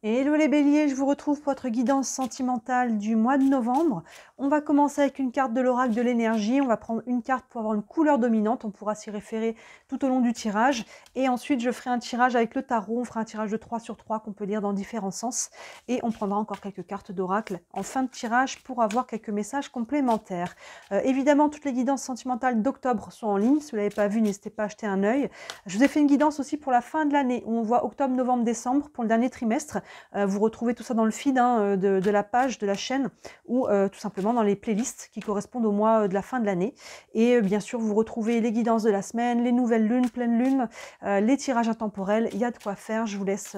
Hello les béliers, je vous retrouve pour votre guidance sentimentale du mois de novembre. On va commencer avec une carte de l'oracle de l'énergie. On va prendre une carte pour avoir une couleur dominante. On pourra s'y référer tout au long du tirage. Et ensuite, je ferai un tirage avec le tarot. On fera un tirage de 3 sur 3 qu'on peut lire dans différents sens. Et on prendra encore quelques cartes d'oracle en fin de tirage pour avoir quelques messages complémentaires. Évidemment, toutes les guidances sentimentales d'octobre sont en ligne. Si vous ne l'avez pas vu, n'hésitez pas à jeter un œil. Je vous ai fait une guidance aussi pour la fin de l'année où on voit octobre, novembre, décembre pour le dernier trimestre. Vous retrouvez tout ça dans le feed de la page de la chaîne ou tout simplement dans les playlists qui correspondent au mois de la fin de l'année. Et bien sûr, vous retrouvez les guidances de la semaine, les nouvelles lunes, pleines lunes, les tirages intemporels. Il y a de quoi faire. Je vous laisse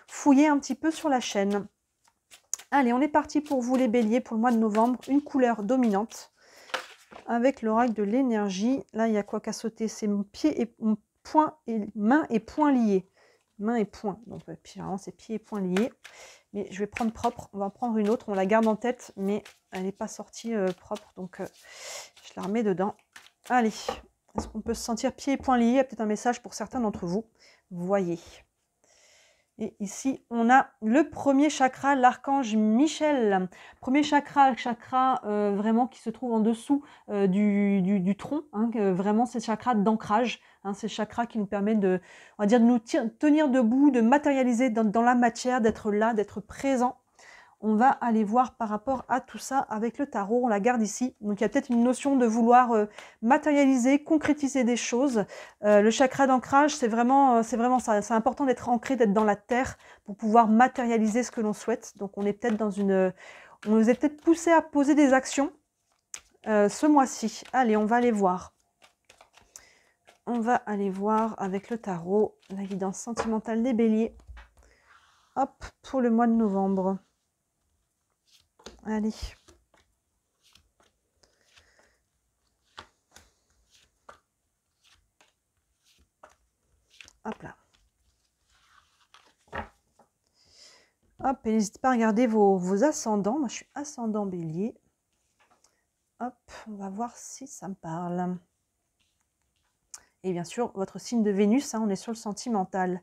fouiller un petit peu sur la chaîne. Allez, on est parti pour vous les béliers pour le mois de novembre. Une couleur dominante avec l'oracle de l'énergie. Là, il y a quoi qu'à sauter? C'est mon pied et mon poing et main et poing liés. Main et poing, donc généralement c'est pieds et poings liés, mais je vais prendre propre, on va en prendre une autre, on la garde en tête, mais elle n'est pas sortie propre, donc je la remets dedans. Allez, est-ce qu'on peut se sentir pieds et poings liés? Il y a peut-être un message pour certains d'entre vous, voyez. Et ici, on a le premier chakra, l'archange Michel. Premier chakra, vraiment qui se trouve en dessous du tronc. Hein, vraiment, c'est le chakra d'ancrage. Hein, c'est le chakra qui nous permet de, on va dire, de nous tenir debout, de matérialiser dans la matière, d'être là, d'être présent. On va aller voir par rapport à tout ça avec le tarot, on la garde ici. Donc il y a peut-être une notion de vouloir matérialiser, concrétiser des choses. Le chakra d'ancrage, c'est vraiment ça. C'est important d'être ancré, d'être dans la terre pour pouvoir matérialiser ce que l'on souhaite. Donc on est peut-être dans une... On nous est peut-être poussé à poser des actions ce mois-ci. Allez, on va aller voir. On va aller voir avec le tarot la guidance sentimentale des béliers. Hop, pour le mois de novembre. Allez. Hop là. Hop, et n'hésitez pas à regarder vos ascendants. Moi, je suis ascendant bélier. Hop, on va voir si ça me parle. Et bien sûr, votre signe de Vénus, hein, on est sur le sentimental.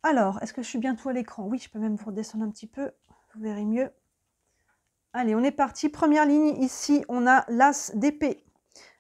Alors, est-ce que je suis bientôt à l'écran? Oui, je peux même vous redescendre un petit peu. Vous verrez mieux. Allez, on est parti. Première ligne, ici, on a l'As d'épée,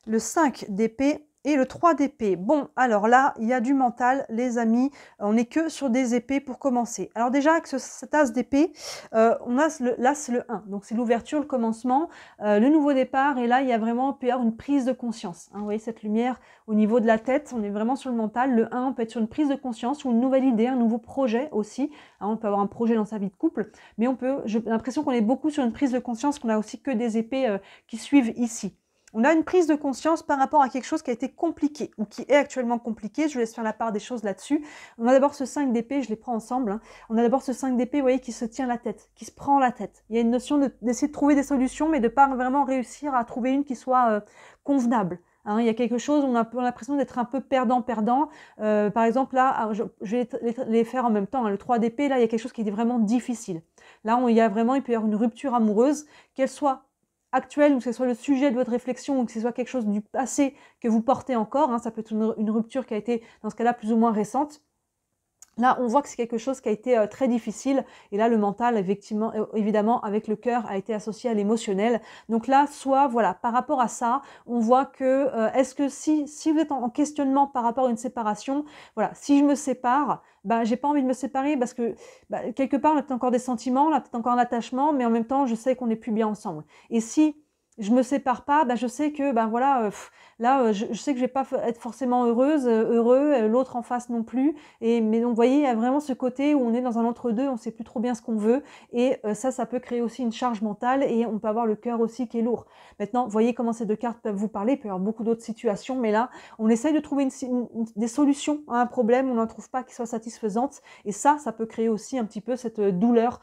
le 5 d'épée et le 3 d'épée. Bon, alors là, il y a du mental, les amis. On n'est que sur des épées pour commencer. Alors déjà, avec cet As d'épée, on a l'As le 1. Donc, c'est l'ouverture, le commencement, le nouveau départ. Et là, il y a vraiment, peut y avoir une prise de conscience. Hein, vous voyez cette lumière au niveau de la tête. On est vraiment sur le mental. Le 1 peut être sur une prise de conscience ou une nouvelle idée, un nouveau projet aussi. Hein, on peut avoir un projet dans sa vie de couple. Mais on peut, j'ai l'impression qu'on est beaucoup sur une prise de conscience, qu'on a aussi que des épées qui suivent ici. On a une prise de conscience par rapport à quelque chose qui a été compliqué ou qui est actuellement compliqué. Je vous laisse faire la part des choses là-dessus. On a d'abord ce 5 d'épée, je les prends ensemble. Hein. On a d'abord ce 5 d'épée, vous voyez, qui se tient la tête, qui se prend la tête. Il y a une notion d'essayer de trouver des solutions, mais de ne pas vraiment réussir à trouver une qui soit convenable. Hein, il y a quelque chose, on a l'impression d'être un peu perdant-perdant. Par exemple, là, je vais les faire en même temps. Hein. Le 3 d'épée, là, il y a quelque chose qui est vraiment difficile. Là, il peut y avoir une rupture amoureuse, qu'elle soit actuelle, ou que ce soit le sujet de votre réflexion, ou que ce soit quelque chose du passé que vous portez encore, hein, ça peut être une rupture qui a été, dans ce cas-là, plus ou moins récente. Là, on voit que c'est quelque chose qui a été très difficile. Et là, le mental, effectivement, évidemment, avec le cœur, a été associé à l'émotionnel. Donc là, soit, voilà, par rapport à ça, on voit que, est-ce que si vous êtes en questionnement par rapport à une séparation, voilà, si je me sépare, bah, j'ai pas envie de me séparer parce que, bah, quelque part, on a peut-être encore des sentiments, on a peut-être encore un attachement, mais en même temps, je sais qu'on n'est plus bien ensemble. Et si je me sépare pas, bah, je sais que, ben voilà, là, je sais que je vais pas être forcément heureuse, heureux, l'autre en face non plus. Mais donc, vous voyez, il y a vraiment ce côté où on est dans un entre-deux, on sait plus trop bien ce qu'on veut. Et ça peut créer aussi une charge mentale et on peut avoir le cœur aussi qui est lourd. Maintenant, vous voyez comment ces deux cartes peuvent vous parler. Il peut y avoir beaucoup d'autres situations, mais là, on essaye de trouver des solutions à un problème, on n'en trouve pas qui soit satisfaisante. Et ça peut créer aussi un petit peu cette douleur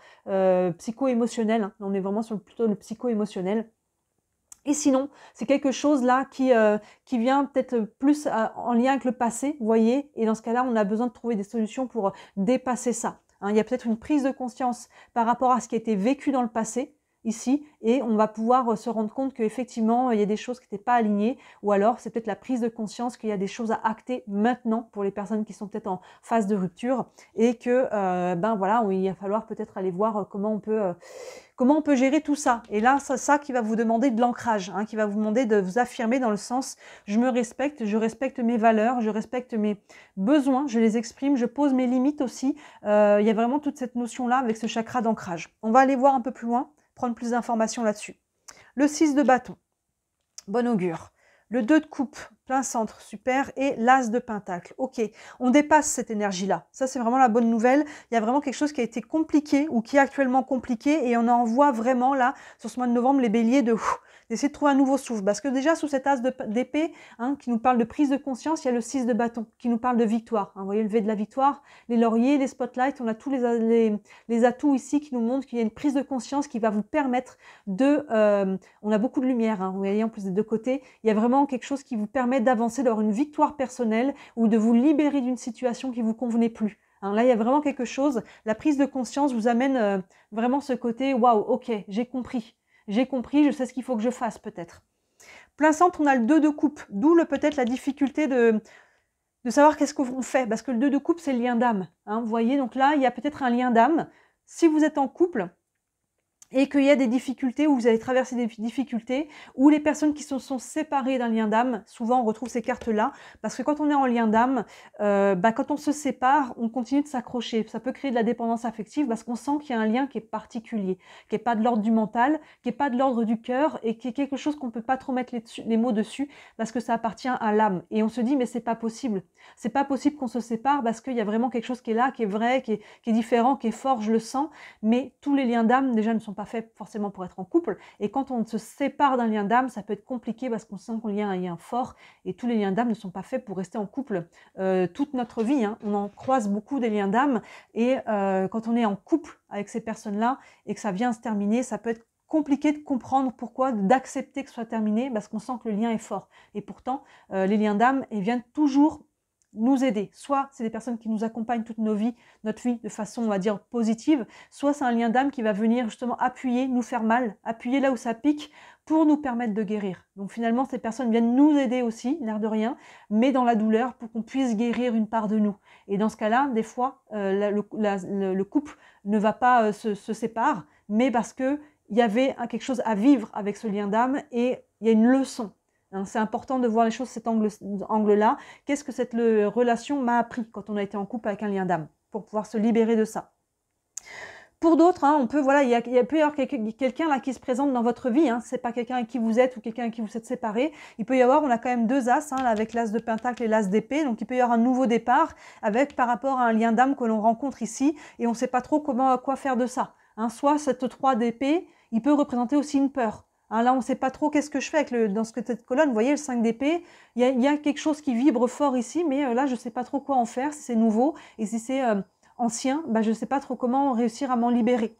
psycho-émotionnelle. Hein. On est vraiment sur plutôt le psycho-émotionnel. Et sinon, c'est quelque chose là qui vient peut-être plus en lien avec le passé, vous voyez. Et dans ce cas-là, on a besoin de trouver des solutions pour dépasser ça. Hein, il y a peut-être une prise de conscience par rapport à ce qui a été vécu dans le passé. ici, et on va pouvoir se rendre compte qu'effectivement, il y a des choses qui n'étaient pas alignées, ou alors c'est peut-être la prise de conscience qu'il y a des choses à acter maintenant pour les personnes qui sont peut-être en phase de rupture, et que, ben voilà, il va falloir peut-être aller voir comment on peut gérer tout ça. Et là, c'est ça qui va vous demander de l'ancrage, hein, qui va vous demander de vous affirmer dans le sens « je me respecte, je respecte mes valeurs, je respecte mes besoins, je les exprime, je pose mes limites aussi ». Il y a vraiment toute cette notion-là avec ce chakra d'ancrage. On va aller voir un peu plus loin, prendre plus d'informations là-dessus. Le 6 de bâton, bon augure. Le 2 de coupe, plein centre, super, et l'as de pentacle. Ok, on dépasse cette énergie-là. Ça, c'est vraiment la bonne nouvelle. Il y a vraiment quelque chose qui a été compliqué ou qui est actuellement compliqué et on en voit vraiment là, sur ce mois de novembre, les béliers d'essayer de trouver un nouveau souffle. Parce que déjà, sous cet as d'épée, hein, qui nous parle de prise de conscience, il y a le 6 de bâton qui nous parle de victoire. Hein, vous voyez, le V de la victoire, les lauriers, les spotlights, on a tous les atouts ici qui nous montrent qu'il y a une prise de conscience qui va vous permettre de... on a beaucoup de lumière, hein, vous voyez, en plus des deux côtés. Il y a vraiment quelque chose qui vous permet d'avancer, d'avoir une victoire personnelle ou de vous libérer d'une situation qui vous convenait plus. Hein, là, il y a vraiment quelque chose. La prise de conscience vous amène vraiment ce côté « Waouh, ok, j'ai compris, je sais ce qu'il faut que je fasse peut-être ». Plein centre, on a le 2 de coupe, d'où peut-être la difficulté de savoir qu'est-ce qu'on fait, parce que le 2 de coupe, c'est le lien d'âme. Hein, vous voyez, donc là, il y a peut-être un lien d'âme. Si vous êtes en couple, et qu'il y a des difficultés, où vous allez traverser des difficultés, ou les personnes qui se sont séparées d'un lien d'âme, souvent on retrouve ces cartes-là, parce que quand on est en lien d'âme, quand on se sépare, on continue de s'accrocher. Ça peut créer de la dépendance affective, parce qu'on sent qu'il y a un lien qui est particulier, qui n'est pas de l'ordre du mental, qui n'est pas de l'ordre du cœur, et qui est quelque chose qu'on ne peut pas trop mettre les mots dessus, parce que ça appartient à l'âme. Et on se dit, mais c'est pas possible. C'est pas possible qu'on se sépare, parce qu'il y a vraiment quelque chose qui est là, qui est vrai, qui est différent, qui est fort, je le sens, mais tous les liens d'âme, déjà, ne sont pas fait forcément pour être en couple, et quand on se sépare d'un lien d'âme, ça peut être compliqué parce qu'on sent qu'il y a un lien fort, et tous les liens d'âme ne sont pas faits pour rester en couple toute notre vie, hein. On en croise beaucoup des liens d'âme, et quand on est en couple avec ces personnes-là, et que ça vient se terminer, ça peut être compliqué de comprendre pourquoi, d'accepter que ce soit terminé, parce qu'on sent que le lien est fort, et pourtant, les liens d'âme, ils viennent toujours nous aider. Soit c'est des personnes qui nous accompagnent toute notre vie de façon, on va dire, positive, soit c'est un lien d'âme qui va venir justement appuyer, nous faire mal, appuyer là où ça pique pour nous permettre de guérir. Donc finalement, ces personnes viennent nous aider aussi, l'air de rien, mais dans la douleur pour qu'on puisse guérir une part de nous. Et dans ce cas-là, des fois, le couple ne va pas se sépare, mais parce qu'il y avait quelque chose à vivre avec ce lien d'âme et il y a une leçon. C'est important de voir les choses sous cet angle-là. Qu'est-ce que cette relation m'a appris quand on a été en couple avec un lien d'âme, pour pouvoir se libérer de ça. Pour d'autres, hein, on peut, voilà, il peut y avoir quelqu'un là qui se présente dans votre vie. Hein, c'est pas quelqu'un avec qui vous êtes ou quelqu'un avec qui vous êtes séparés. Il peut y avoir, on a quand même deux as, hein, là, avec l'as de pentacle et l'as d'épée. Donc il peut y avoir un nouveau départ par rapport à un lien d'âme que l'on rencontre ici, et on ne sait pas trop quoi faire de ça. Hein, soit cette 3 d'épée, il peut représenter aussi une peur. Hein, là, on ne sait pas trop qu'est-ce que je fais avec dans cette colonne. Vous voyez, le 5 d'épée, il y a quelque chose qui vibre fort ici, mais là, je ne sais pas trop quoi en faire, si c'est nouveau. Et si c'est ancien, je ne sais pas trop comment réussir à m'en libérer.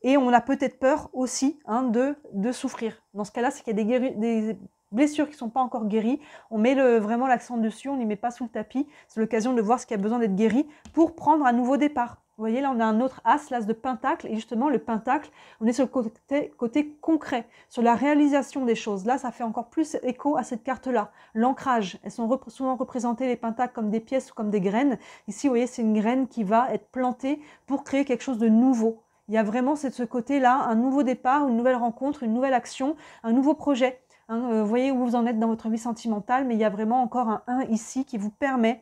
Et on a peut-être peur aussi, hein, de souffrir. Dans ce cas-là, c'est qu'il y a des blessures qui ne sont pas encore guéries. On met vraiment l'accent dessus, on n'y met pas sous le tapis. C'est l'occasion de voir ce qui a besoin d'être guéri pour prendre un nouveau départ. Vous voyez, là, on a un autre as, l'as de pentacle. Et justement, le pentacle, on est sur le côté concret, sur la réalisation des choses. Là, ça fait encore plus écho à cette carte-là. L'ancrage. Elles sont souvent représentées, les pentacles, comme des pièces ou comme des graines. Ici, vous voyez, c'est une graine qui va être plantée pour créer quelque chose de nouveau. Il y a vraiment ce côté-là, un nouveau départ, une nouvelle rencontre, une nouvelle action, un nouveau projet. Hein, vous voyez où vous en êtes dans votre vie sentimentale, mais il y a vraiment encore un 1 ici qui vous permet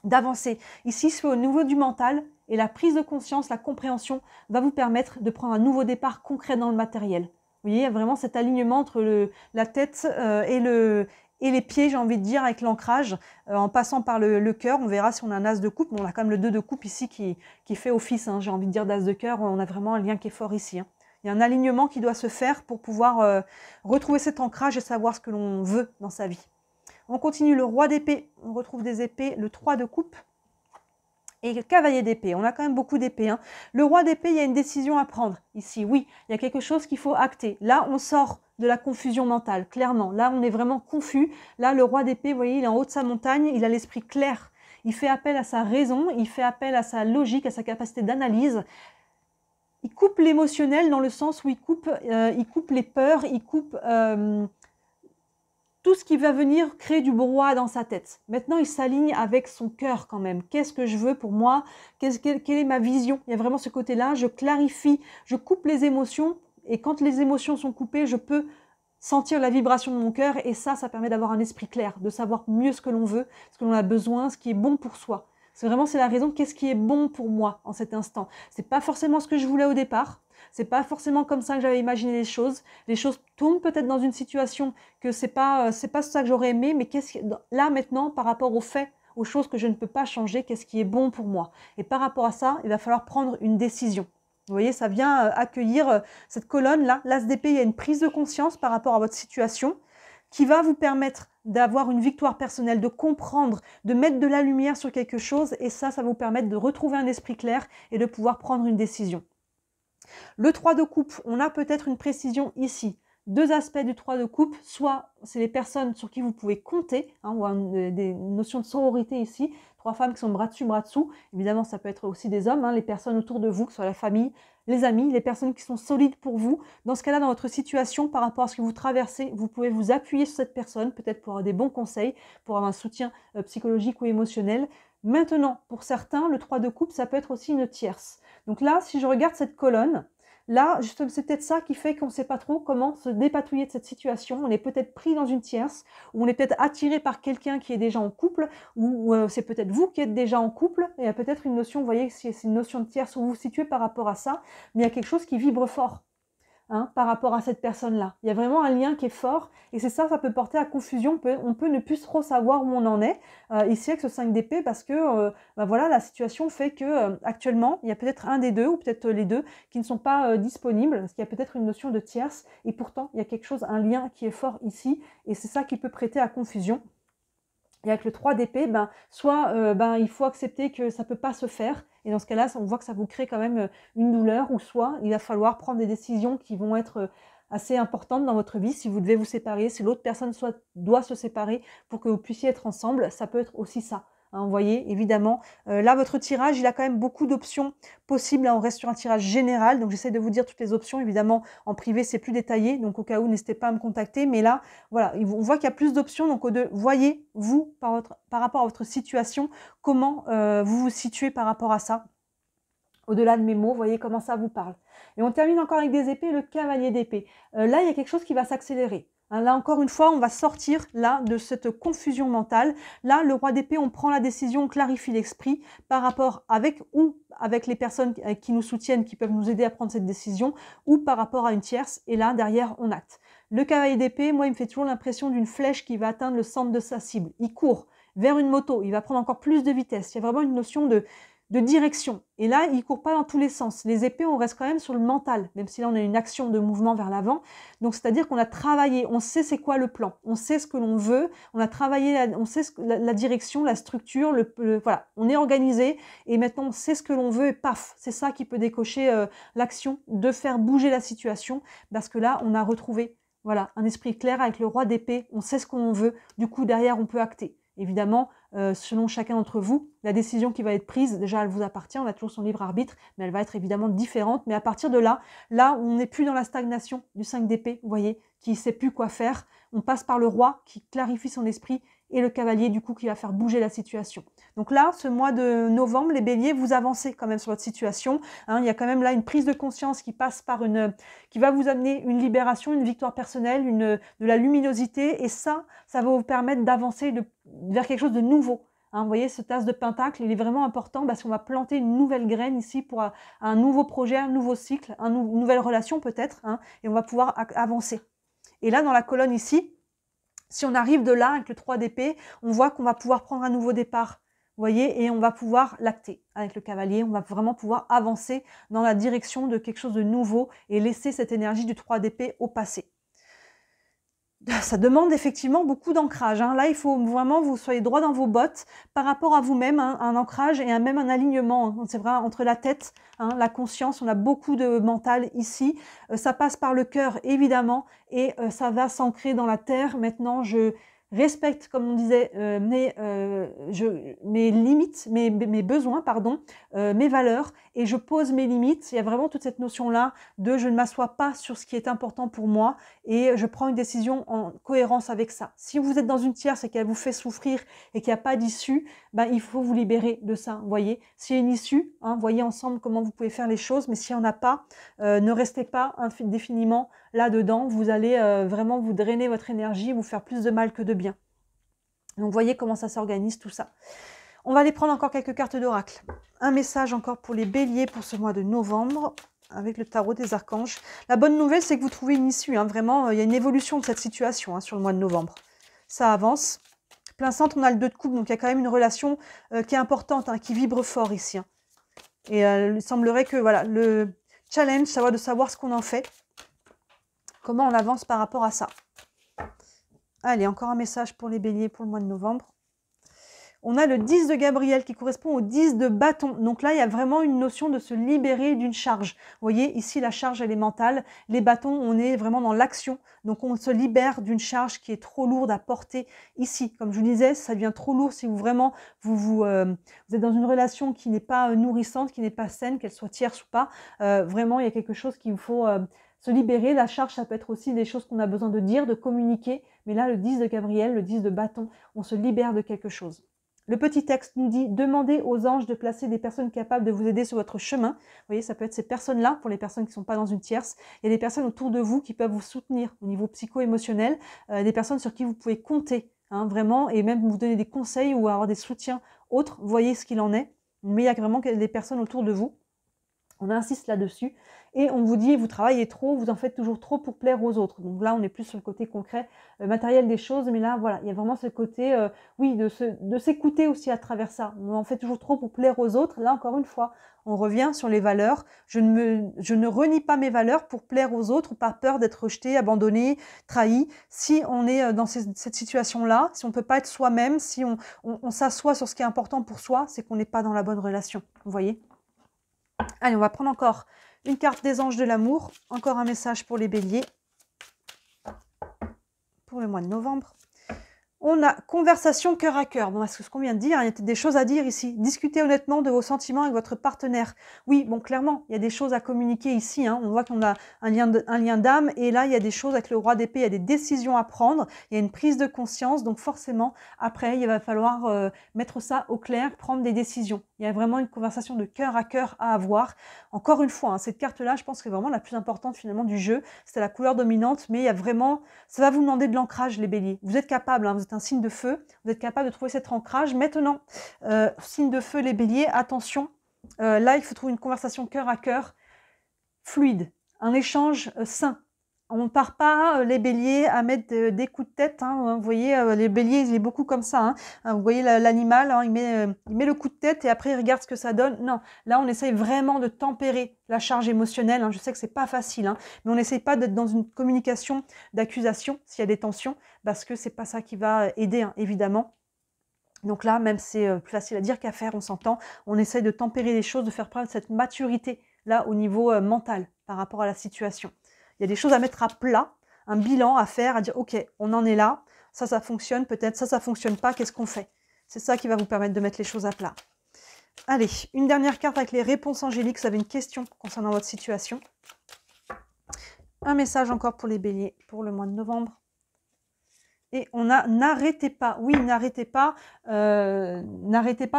d'avancer. Ici, c'est au niveau du mental, et la prise de conscience, la compréhension va vous permettre de prendre un nouveau départ concret dans le matériel. Vous voyez, il y a vraiment cet alignement entre la tête et les pieds, j'ai envie de dire, avec l'ancrage, en passant par le cœur. On verra si on a un as de coupe. Bon, on a quand même le 2 de coupe ici qui fait office, hein, j'ai envie de dire, d'as de cœur. On a vraiment un lien qui est fort ici. Hein. Il y a un alignement qui doit se faire pour pouvoir retrouver cet ancrage et savoir ce que l'on veut dans sa vie. On continue, le roi d'épée. On retrouve des épées, le 3 de coupe. Et le cavalier d'épée, on a quand même beaucoup d'épées. Hein. Le roi d'épée, il y a une décision à prendre ici. Oui, il y a quelque chose qu'il faut acter. Là, on sort de la confusion mentale, clairement. Là, on est vraiment confus. Là, le roi d'épée, vous voyez, il est en haut de sa montagne, il a l'esprit clair. Il fait appel à sa raison, il fait appel à sa logique, à sa capacité d'analyse. il coupe l'émotionnel dans le sens où il coupe les peurs, il coupe tout ce qui va venir créer du brouhaha dans sa tête. Maintenant, il s'aligne avec son cœur quand même. Qu'est-ce que je veux pour moi? Quelle est ma vision? Il y a vraiment ce côté-là. Je clarifie, je coupe les émotions. Et quand les émotions sont coupées, je peux sentir la vibration de mon cœur. Et ça permet d'avoir un esprit clair, de savoir mieux ce que l'on veut, ce que l'on a besoin, ce qui est bon pour soi. C'est la raison de qu'est-ce qui est bon pour moi en cet instant. C'est pas forcément ce que je voulais au départ. C'est pas forcément comme ça que j'avais imaginé les choses. Les choses tombent peut-être dans une situation que c'est pas ça que j'aurais aimé, mais là maintenant, par rapport aux faits, aux choses que je ne peux pas changer, qu'est-ce qui est bon pour moi? Et par rapport à ça, il va falloir prendre une décision. Vous voyez, ça vient accueillir cette colonne-là. L'ASDP, il y a une prise de conscience par rapport à votre situation qui va vous permettre d'avoir une victoire personnelle, de comprendre, de mettre de la lumière sur quelque chose. Et ça va vous permettre de retrouver un esprit clair et de pouvoir prendre une décision. Le 3 de coupe, on a peut-être une précision ici. Deux aspects du 3 de coupe, soit c'est les personnes sur qui vous pouvez compter, on voit des notions de sororité ici, 3 femmes qui sont bras dessus, bras dessous. Évidemment, ça peut être aussi des hommes, les personnes autour de vous, que ce soit la famille, les amis, les personnes qui sont solides pour vous. Dans ce cas-là, dans votre situation, par rapport à ce que vous traversez, vous pouvez vous appuyer sur cette personne, peut-être pour avoir des bons conseils, pour avoir un soutien psychologique ou émotionnel. Maintenant, pour certains, le 3 de coupe, ça peut être aussi une tierce. Donc là, si je regarde cette colonne, là, c'est peut-être ça qui fait qu'on ne sait pas trop comment se dépatouiller de cette situation. On est peut-être pris dans une tierce, ou on est peut-être attiré par quelqu'un qui est déjà en couple, ou c'est peut-être vous qui êtes déjà en couple. Il y a peut-être une notion, vous voyez, c'est une notion de tierce où vous vous situez par rapport à ça, mais il y a quelque chose qui vibre fort. Par rapport à cette personne-là. Il y a vraiment un lien qui est fort et c'est ça peut porter à confusion. On peut ne plus trop savoir où on en est ici avec ce 5 d'épée parce que voilà, la situation fait que actuellement, il y a peut-être un des deux ou peut-être les deux qui ne sont pas disponibles parce qu'il y a peut-être une notion de tierce et pourtant, il y a quelque chose, un lien qui est fort ici et c'est ça qui peut prêter à confusion. Et avec le 3 d'épée, soit il faut accepter que ça ne peut pas se faire. Et dans ce cas-là, on voit que ça vous crée quand même une douleur. Ou soit il va falloir prendre des décisions qui vont être assez importantes dans votre vie. Si vous devez vous séparer, si l'autre personne doit se séparer pour que vous puissiez être ensemble, ça peut être aussi ça. Vous voyez, évidemment, là, votre tirage, il a quand même beaucoup d'options possibles. On reste sur un tirage général, donc j'essaie de vous dire toutes les options. Évidemment, en privé, c'est plus détaillé, donc au cas où, n'hésitez pas à me contacter. Mais là, voilà, on voit qu'il y a plus d'options. Donc, voyez, vous, par rapport à votre situation, comment vous vous situez par rapport à ça. Au-delà de mes mots, voyez comment ça vous parle. Et on termine encore avec des épées, le cavalier d'épée. Là, il y a quelque chose qui va s'accélérer. Là, encore une fois, on va sortir là de cette confusion mentale. Là, le roi d'épée, on prend la décision, on clarifie l'esprit par rapport avec les personnes qui nous soutiennent, qui peuvent nous aider à prendre cette décision, ou par rapport à une tierce. Et là, derrière, on acte. Le cavalier d'épée, moi, il me fait toujours l'impression d'une flèche qui va atteindre le centre de sa cible. Il court vers une moto, il va prendre encore plus de vitesse. Il y a vraiment une notion de direction. Et là, il ne court pas dans tous les sens. Les épées, on reste quand même sur le mental, même si là, on a une action de mouvement vers l'avant. Donc, c'est-à-dire qu'on a travaillé, on sait c'est quoi le plan, on sait ce que l'on veut, on a travaillé, on sait la direction, la structure, voilà, on est organisé et maintenant, on sait ce que l'on veut et paf, c'est ça qui peut décocher l'action de faire bouger la situation parce que là, on a retrouvé voilà, un esprit clair avec le roi d'épée, on sait ce qu'on veut, du coup, derrière, on peut acter. Évidemment, selon chacun d'entre vous, la décision qui va être prise, déjà elle vous appartient, on a toujours son libre arbitre, mais elle va être évidemment différente. Mais à partir de là, on n'est plus dans la stagnation du 5 d'épée, vous voyez, qui ne sait plus quoi faire. On passe par le roi qui clarifie son esprit et le cavalier du coup qui va faire bouger la situation. Donc là, ce mois de novembre, les béliers, vous avancez quand même sur votre situation. Il y a quand même là une prise de conscience qui passe par qui va vous amener une libération, une victoire personnelle, de la luminosité et ça va vous permettre d'avancer vers quelque chose de nouveau. Vous voyez, ce tasse de pentacle, il est vraiment important parce qu'on va planter une nouvelle graine ici pour un nouveau projet, un nouveau cycle, une nouvelle relation peut-être, et on va pouvoir avancer. Et là, dans la colonne ici, si on arrive de là avec le 3 d'épée, on voit qu'on va pouvoir prendre un nouveau départ, vous voyez, et on va pouvoir l'acter avec le cavalier, on va vraiment pouvoir avancer dans la direction de quelque chose de nouveau et laisser cette énergie du 3 d'épée au passé. Ça demande effectivement beaucoup d'ancrage. Là, il faut vraiment que vous soyez droit dans vos bottes par rapport à vous-même, un ancrage et même un alignement. C'est vrai, entre la tête, la conscience, on a beaucoup de mental ici. Ça passe par le cœur, évidemment, et ça va s'ancrer dans la terre. Maintenant, respecte, comme on disait, mes limites, mes besoins, pardon, mes valeurs, et je pose mes limites. Il y a vraiment toute cette notion-là de je ne m'assois pas sur ce qui est important pour moi et je prends une décision en cohérence avec ça. Si vous êtes dans une tierce et qu'elle vous fait souffrir et qu'il n'y a pas d'issue, ben, il faut vous libérer de ça, vous voyez. S'il y a une issue, hein, voyez ensemble comment vous pouvez faire les choses, mais s'il n'y en a pas, ne restez pas indéfiniment là-dedans, vous allez vraiment vous drainer votre énergie, vous faire plus de mal que de bien. Donc voyez comment ça s'organise tout ça. On va aller prendre encore quelques cartes d'oracle. Un message encore pour les béliers pour ce mois de novembre, avec le tarot des archanges. La bonne nouvelle, c'est que vous trouvez une issue, hein, vraiment, il y a une évolution de cette situation hein, sur le mois de novembre. Ça avance. Plein centre, on a le 2 de coupe, donc il y a quand même une relation qui est importante, hein, qui vibre fort ici. Hein. Et il semblerait que voilà, le challenge, ça va de savoir ce qu'on en fait. Comment on avance par rapport à ça. Allez, encore un message pour les béliers pour le mois de novembre. On a le 10 de Gabriel qui correspond au 10 de bâton. Donc là, il y a vraiment une notion de se libérer d'une charge. Vous voyez, ici, la charge, elle est mentale. Les bâtons, on est vraiment dans l'action. Donc, on se libère d'une charge qui est trop lourde à porter ici. Comme je vous disais, ça devient trop lourd si vous vraiment, vous êtes dans une relation qui n'est pas nourrissante, qui n'est pas saine, qu'elle soit tierce ou pas. Vraiment, il y a quelque chose qu'il faut se libérer. La charge, ça peut être aussi des choses qu'on a besoin de dire, de communiquer. Mais là, le 10 de Gabriel, le 10 de bâton, on se libère de quelque chose. Le petit texte nous dit « Demandez aux anges de placer des personnes capables de vous aider sur votre chemin. » Vous voyez, ça peut être ces personnes-là, pour les personnes qui ne sont pas dans une tierce. Il y a des personnes autour de vous qui peuvent vous soutenir au niveau psycho-émotionnel, des personnes sur qui vous pouvez compter, hein, vraiment, et même vous donner des conseils ou avoir des soutiens autres. Vous voyez ce qu'il en est. Mais il y a vraiment des personnes autour de vous. On insiste là-dessus et on vous dit vous travaillez trop, vous en faites toujours trop pour plaire aux autres. Donc là, on est plus sur le côté concret, matériel des choses, mais là, voilà, il y a vraiment ce côté, oui, de s'écouter aussi à travers ça. On en fait toujours trop pour plaire aux autres. Là, encore une fois, on revient sur les valeurs. Je ne renie pas mes valeurs pour plaire aux autres, par peur d'être rejeté, abandonné, trahi. Si on est dans cette situation-là, si on ne peut pas être soi-même, si on s'assoit sur ce qui est important pour soi, c'est qu'on n'est pas dans la bonne relation. Vous voyez ? Allez, on va prendre encore une carte des anges de l'amour. Encore un message pour les béliers. Pour le mois de novembre. On a conversation cœur à cœur. Bon, c'est ce qu'on vient de dire. Il y a peut-être des choses à dire ici. Discutez honnêtement de vos sentiments avec votre partenaire. Oui, bon, clairement, il y a des choses à communiquer ici. Hein. On voit qu'on a un lien d'âme. Et là, il y a des choses avec le roi d'épée. Il y a des décisions à prendre. Il y a une prise de conscience. Donc forcément, après, il va falloir mettre ça au clair, prendre des décisions. Il y a vraiment une conversation de cœur à cœur à avoir. Encore une fois, hein, cette carte-là, je pense que c'est vraiment la plus importante finalement du jeu. C'est la couleur dominante, mais il y a vraiment... Ça va vous demander de l'ancrage, les béliers. Vous êtes capables, hein, vous êtes un signe de feu, vous êtes capable de trouver cet ancrage. Maintenant, signe de feu, les béliers, attention. Là, il faut trouver une conversation cœur à cœur, fluide, un échange sain. On ne part pas, les béliers, à mettre des coups de tête. Hein. Vous voyez, les béliers, il est beaucoup comme ça. Hein. Vous voyez l'animal, hein, il met le coup de tête et après, il regarde ce que ça donne. Non, là, on essaye vraiment de tempérer la charge émotionnelle. Hein. Je sais que c'est pas facile, hein, mais on n'essaye pas d'être dans une communication d'accusation s'il y a des tensions, parce que c'est pas ça qui va aider, hein, évidemment. Donc là, même c'est plus facile à dire qu'à faire, on s'entend. On essaye de tempérer les choses, de faire preuve de cette maturité, là, au niveau mental, par rapport à la situation. Il y a des choses à mettre à plat, un bilan à faire, à dire « Ok, on en est là, ça fonctionne peut-être, ça fonctionne pas, qu'est-ce qu'on fait ?» C'est ça qui va vous permettre de mettre les choses à plat. Allez, une dernière carte avec les réponses angéliques. Vous avez une question concernant votre situation. Un message encore pour les béliers pour le mois de novembre. Et on a « n'arrêtez pas ». Oui, n'arrêtez pas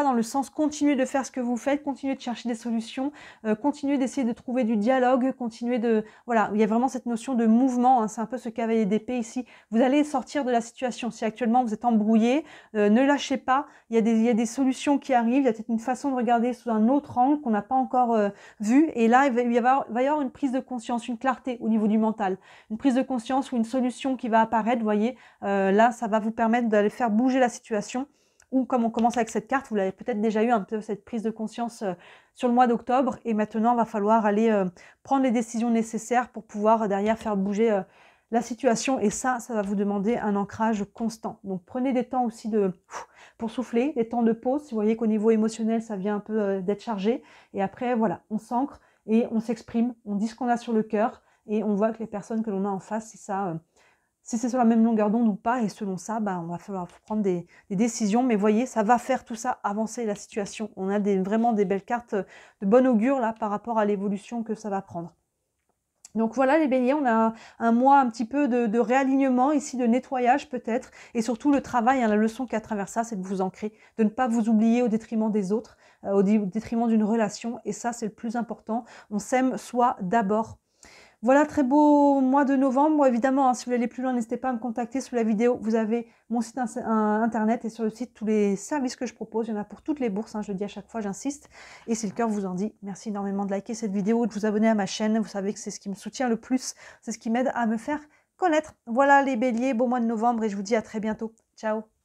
dans le sens continuez de faire ce que vous faites, continuez de chercher des solutions, continuez d'essayer de trouver du dialogue, continuez de... Voilà, il y a vraiment cette notion de mouvement, hein, c'est un peu ce cavalier d'épée ici. Vous allez sortir de la situation. Si actuellement vous êtes embrouillé, ne lâchez pas, il y a des solutions qui arrivent, il y a peut-être une façon de regarder sous un autre angle qu'on n'a pas encore vu. Et là, il va y avoir une prise de conscience, une clarté au niveau du mental. Une prise de conscience ou une solution qui va apparaître, vous voyez, là, ça va vous permettre d'aller faire bouger la situation. Ou comme on commence avec cette carte, vous l'avez peut-être déjà eu un peu cette prise de conscience sur le mois d'octobre. Et maintenant, il va falloir aller prendre les décisions nécessaires pour pouvoir derrière faire bouger la situation. Et ça va vous demander un ancrage constant. Donc prenez des temps aussi pour souffler, des temps de pause. Si vous voyez qu'au niveau émotionnel, ça vient un peu d'être chargé. Et après, voilà, on s'ancre et on s'exprime. On dit ce qu'on a sur le cœur. Et on voit que les personnes que l'on a en face, si c'est sur la même longueur d'onde ou pas, et selon ça, on va falloir prendre des décisions. Mais voyez, ça va faire tout ça avancer la situation. On a vraiment des belles cartes de bon augure là par rapport à l'évolution que ça va prendre. Donc voilà les béliers, on a un mois un petit peu de réalignement ici, de nettoyage peut-être, et surtout le travail, la leçon qu'à travers ça, c'est de vous ancrer, de ne pas vous oublier au détriment des autres, au détriment d'une relation, et ça c'est le plus important, on s'aime soi d'abord. Voilà, très beau mois de novembre. Évidemment, si vous voulez aller plus loin, n'hésitez pas à me contacter sous la vidéo. Vous avez mon site internet et sur le site tous les services que je propose. Il y en a pour toutes les bourses, je le dis à chaque fois, j'insiste. Et si le cœur vous en dit, merci énormément de liker cette vidéo, de vous abonner à ma chaîne. Vous savez que c'est ce qui me soutient le plus, c'est ce qui m'aide à me faire connaître. Voilà les béliers, beau mois de novembre et je vous dis à très bientôt. Ciao!